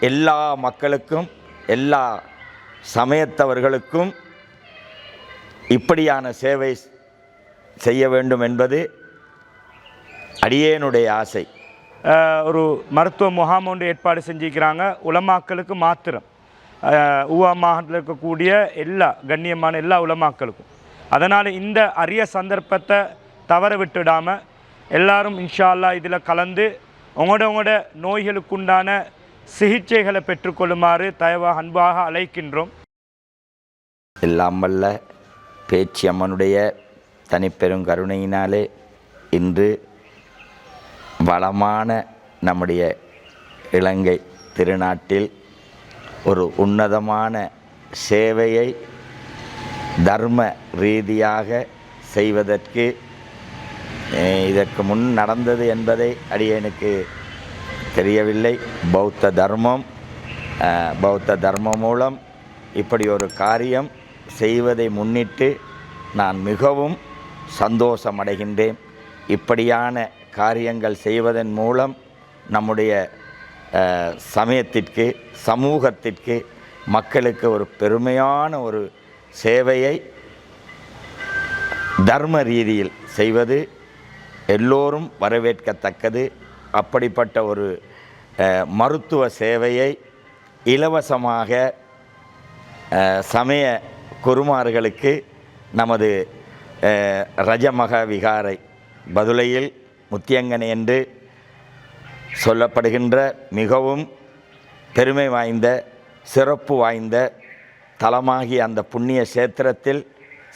எல்லா மக்களுக்கும் எல்லா சமயத்தவர்களுக்கும் இப்படியான சேவை செய்ய வேண்டும் என்பது அடியேனுடைய ஆசை. ஒரு மருத்துவ முகாம் ஒன்று ஏற்பாடு செஞ்சுக்கிறாங்க உலமாக்களுக்கு மாத்திரம். ஊவா மாகாணத்தில் இருக்கக்கூடிய எல்லா கண்ணியமான எல்லா உலமாக்களுக்கும். அதனால் இந்த அரிய சந்தர்ப்பத்தை தவற விட்டுடாமல் எல்லாரும் இன்ஷா அல்லாஹ் இதில் கலந்து உங்களோட நோய்களுக்குண்டான சிகிச்சைகளை பெற்றுக்கொள்ளுமாறு தயவாக அன்பாக அழைக்கின்றோம். எல்லாம் வல்ல பேச்சி அம்மனுடைய தனிப்பெரும் கருணையினாலே இன்று வளமான நம்முடைய இலங்கை திருநாட்டில் ஒரு உன்னதமான சேவையை தர்ம ரீதியாக செய்வதற்கு இதற்கு முன் நடந்தது என்பதை அடியேனுக்கு தெரியவில்லை. பௌத்த தர்மம் மூலம் இப்படி ஒரு காரியம் செய்வதை முன்னிட்டு நான் மிகவும் சந்தோஷமடைகின்றேன். இப்படியான காரியங்கள் செய்வதன் மூலம் நம்முடைய சமயத்திற்கு சமூகத்திற்கு மக்களுக்கு ஒரு பெருமையான ஒரு சேவையை தர்ம ரீதியில் செய்வது எல்லோரும் வரவேற்கத்தக்கது. அப்படிப்பட்ட ஒரு மருத்துவ சேவையை இலவசமாக சமய குருமார்களுக்கு நமது ரஜமக விகாரை பதுளையில் முத்தியங்கனை என்று சொல்லப்படுகின்ற மிகவும் பெருமை வாய்ந்த சிறப்பு வாய்ந்த தலமாகிய அந்த புண்ணிய சேத்திரத்தில்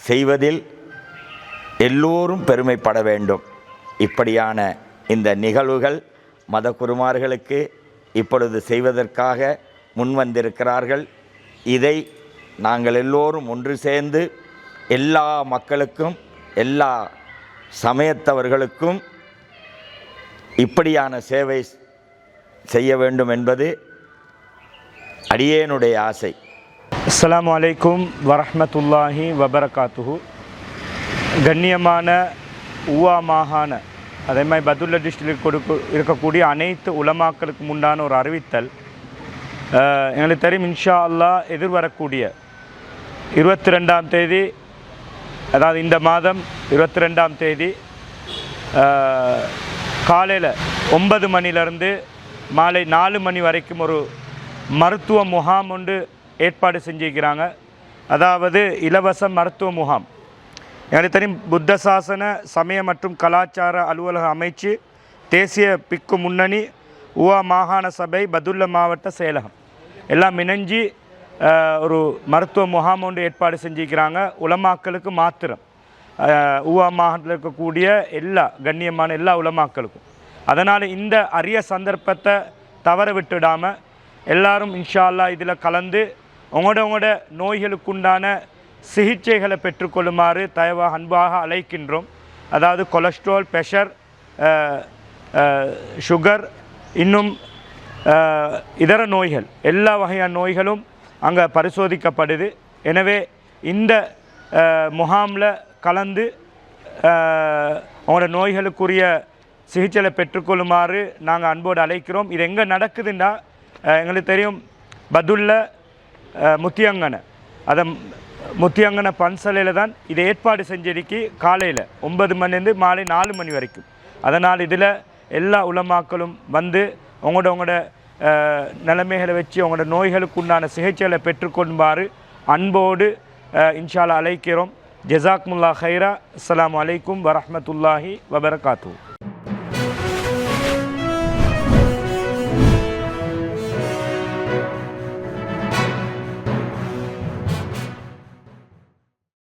செய்வதில் எல்லோரும் பெருமைப்பட வேண்டும். இப்படியான இந்த நிகழ்வுகள் மத குருமார்களுக்கு இப்பொழுது செய்வதற்காக முன்வந்திருக்கிறார்கள். இதை நாங்கள் எல்லோரும் ஒன்று சேர்ந்து எல்லா மக்களுக்கும் எல்லா சமயத்தவர்களுக்கும் இப்படியான சேவை செய்ய வேண்டும் என்பது அடியேனுடைய ஆசை. அஸ்ஸலாமு அலைக்கும் வரஹ்மத்துல்லாஹி வபரகாத்துஹு. கண்ணியமான ஊவா மாகாண அதே மாதிரி பதுல்ல டிஸ்ட்ரிக்ட் இருக்கக்கூடிய அனைத்து உலமாக்களுக்கு உண்டான ஒரு அறிவித்தல். எங்களுக்கு தெரியும் இன்ஷா அல்லாஹ் எதிர்வரக்கூடிய 22ஆம் தேதி, அதாவது இந்த மாதம் 22ஆம் தேதி காலையில் 9 மணிலேருந்து மாலை 4 மணி வரைக்கும் ஒரு மருத்துவ முகாம் ஒன்று ஏற்பாடு செஞ்சுக்கிறாங்க. அதாவது இலவச மருத்துவ முகாம். எங்களுக்கு தெரியும் புத்த சாசன சமய மற்றும் கலாச்சார அலுவலக அமைச்சு, தேசிய பிக்கு முன்னணி, ஊவா மாகாண சபை, பதுல்ல மாவட்ட செயலகம் எல்லாம் இணைஞ்சி ஒரு மருத்துவ முகாம் ஒன்று ஏற்பாடு செஞ்சுக்கிறாங்க உலமாக்களுக்கு மாத்திரம். ஊவா மாகாணத்தில் இருக்கக்கூடிய எல்லா கண்ணியமான எல்லா உலமாக்களுக்கும். அதனால் இந்த அரிய சந்தர்ப்பத்தை தவற விட்டுடாமல் எல்லாரும் இன்ஷா அல்லாஹ் இதில் கலந்து உங்களோட நோய்களுக்குண்டான சிகிச்சைகளை பெற்றுக்கொள்ளுமாறு தயவாக அன்பாக அழைக்கின்றோம். அதாவது கொலஸ்ட்ரால், ப்ரெஷர், சுகர், இன்னும் இதர நோய்கள், எல்லா வகையான நோய்களும் அங்கே பரிசோதிக்கப்படுது. எனவே இந்த முகாமில் கலந்து அவங்களோட நோய்களுக்குரிய சிகிச்சைகளை பெற்றுக்கொள்ளுமாறு நாங்கள் அன்போடு அழைக்கிறோம். இது எங்கே நடக்குதுன்னா எங்களுக்கு தெரியும் பதுல்ல முத்தியங்கனை, அதை முத்தியங்கனை பன்சலையில் தான் இதை ஏற்பாடு செஞ்சிருக்கி காலையில் 9 மணிலேருந்து மாலை 4 மணி வரைக்கும். அதனால் இதில் எல்லா உலமாக்களும் வந்து உங்களோட நிலைமைகளை வச்சு உங்களோட நோய்களுக்கு உண்டான சிகிச்சைகளை பெற்றுக்கொள்ளுமாறு அன்போடு இன்ஷா அல்லாஹ் அழைக்கிறோம். ஜஸாக்குமுல்லாஹ் ஹைரா. அஸ்ஸலாமு அலைக்கும் வரஹ்மத்துல்லாஹி வபரகாத்துஹு.